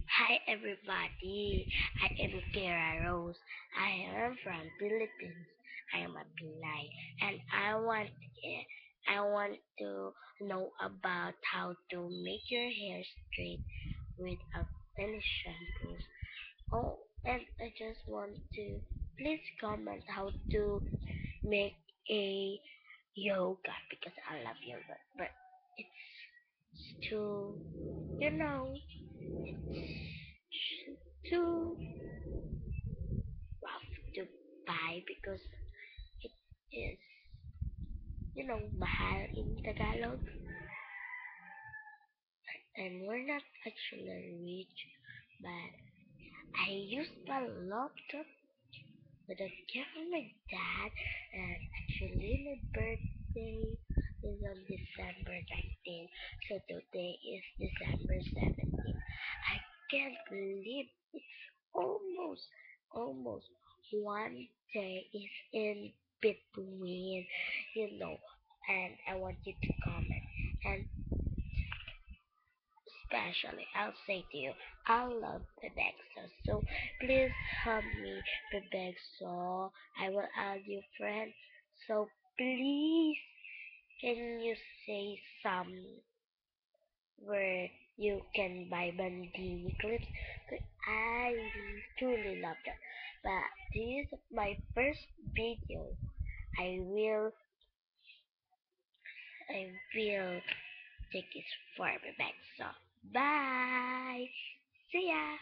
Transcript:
Hi everybody, I am Kira Rose. I am from Philippines. I am a Pinay, and I want to know about how to make your hair straight without any shampoos. Oh, and I just want to please comment how to make a yoga because I love yoga, but it's too, too rough to buy because it is, mahal in Tagalog, and we're not actually rich, but I used a laptop with a gift from my dad, and actually my birthday is on December 19th, so today is December 17th. I can't believe it's almost one day is in between, and I want you to comment. And especially, I'll say to you, I love Bebexo. So please help me, Bebexo. I will add you friend. So please, can you say some where you can buy Bandini clips? 'Cause I truly love that. But this is my first video. I will, I will take it for Bebexo. Bye. See ya.